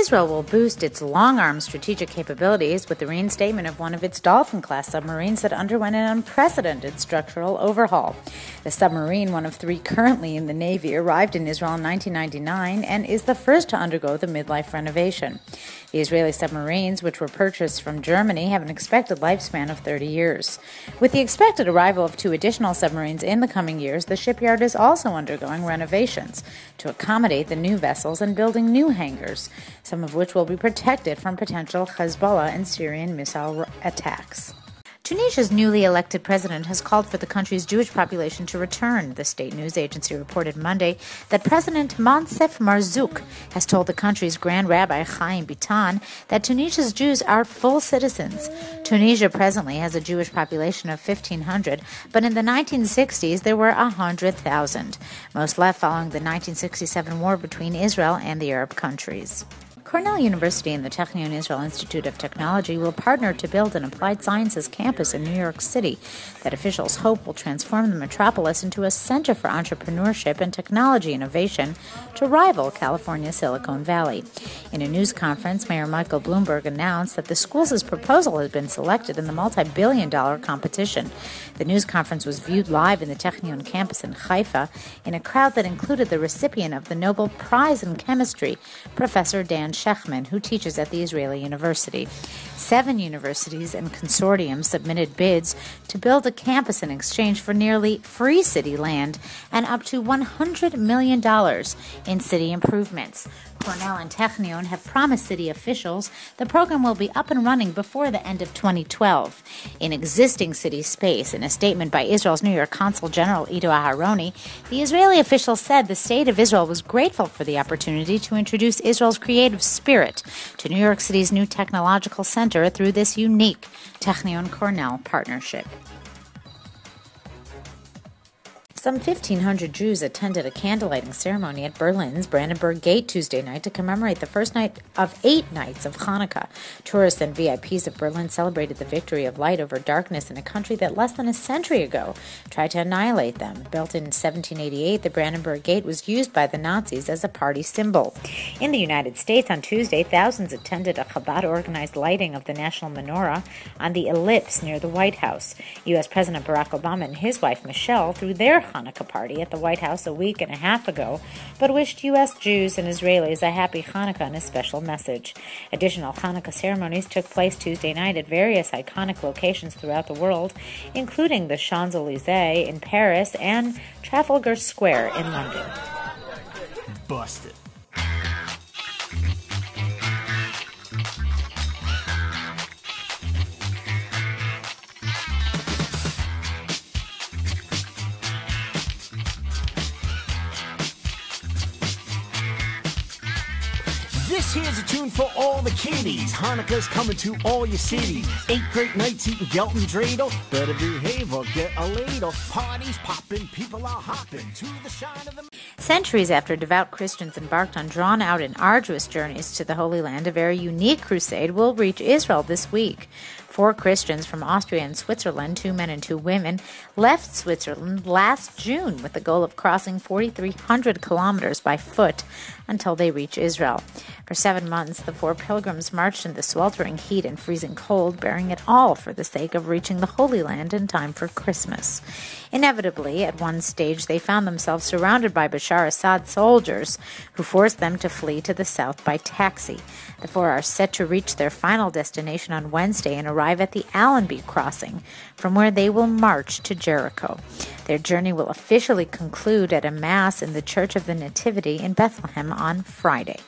Israel will boost its long-arm strategic capabilities with the reinstatement of one of its Dolphin-class submarines that underwent an unprecedented structural overhaul. The submarine, one of 3 currently in the Navy, arrived in Israel in 1999 and is the first to undergo the midlife renovation. The Israeli submarines, which were purchased from Germany, have an expected lifespan of 30 years. With the expected arrival of 2 additional submarines in the coming years, the shipyard is also undergoing renovations to accommodate the new vessels and building new hangars, some of which will be protected from potential Hezbollah and Syrian missile attacks. Tunisia's newly elected president has called for the country's Jewish population to return. The state news agency reported Monday that President Moncef Marzouk has told the country's Grand Rabbi Chaim Bitan that Tunisia's Jews are full citizens. Tunisia presently has a Jewish population of 1,500, but in the 1960s there were 100,000. Most left following the 1967 war between Israel and the Arab countries. Cornell University and the Technion Israel Institute of Technology will partner to build an applied sciences campus in New York City that officials hope will transform the metropolis into a center for entrepreneurship and technology innovation to rival California's Silicon Valley. In a news conference, Mayor Michael Bloomberg announced that the school's proposal has been selected in the multi-billion-dollar competition. The news conference was viewed live in the Technion campus in Haifa in a crowd that included the recipient of the Nobel Prize in Chemistry, Professor Dan Shechman, who teaches at the Israeli University. 7 universities and consortiums submitted bids to build a campus in exchange for nearly free city land and up to $100 million in city improvements. Cornell and Technion have promised city officials the program will be up and running before the end of 2012. In existing city space, in a statement by Israel's New York Consul General Ido Aharoni, the Israeli official said the state of Israel was grateful for the opportunity to introduce Israel's creative spirit to New York City's new technological center through this unique Technion-Cornell partnership. Some 1,500 Jews attended a candlelighting ceremony at Berlin's Brandenburg Gate Tuesday night to commemorate the first night of 8 nights of Hanukkah. Tourists and VIPs of Berlin celebrated the victory of light over darkness in a country that less than a century ago tried to annihilate them. Built in 1788, the Brandenburg Gate was used by the Nazis as a party symbol. In the United States on Tuesday, thousands attended a Chabad-organized lighting of the national menorah on the Ellipse near the White House. U.S. President Barack Obama and his wife Michelle threw their Hanukkah party at the White House a week and a half ago, but wished U.S. Jews and Israelis a happy Hanukkah in a special message. Additional Hanukkah ceremonies took place Tuesday night at various iconic locations throughout the world, including the Champs-Élysées in Paris and Trafalgar Square in London. Busted. This here's a tune for all the kiddies. Hanukkah's coming to all your cities. 8 great nights eating gelt and dreidel. Better behave or get a ladle. Parties popping, people are hopping to the shine of the... Centuries after devout Christians embarked on drawn-out and arduous journeys to the Holy Land, a very unique crusade will reach Israel this week. 4 Christians from Austria and Switzerland, 2 men and 2 women, left Switzerland last June with the goal of crossing 4,300 kilometers by foot until they reach Israel. For 7 months, the 4 pilgrims marched in the sweltering heat and freezing cold, bearing it all for the sake of reaching the Holy Land in time for Christmas. Inevitably, at one stage, they found themselves surrounded by Bashar Assad's soldiers, who forced them to flee to the south by taxi. The 4 are set to reach their final destination on Wednesday and arrive at the Allenby crossing, from where they will march to Jericho. Their journey will officially conclude at a Mass in the Church of the Nativity in Bethlehem on Friday.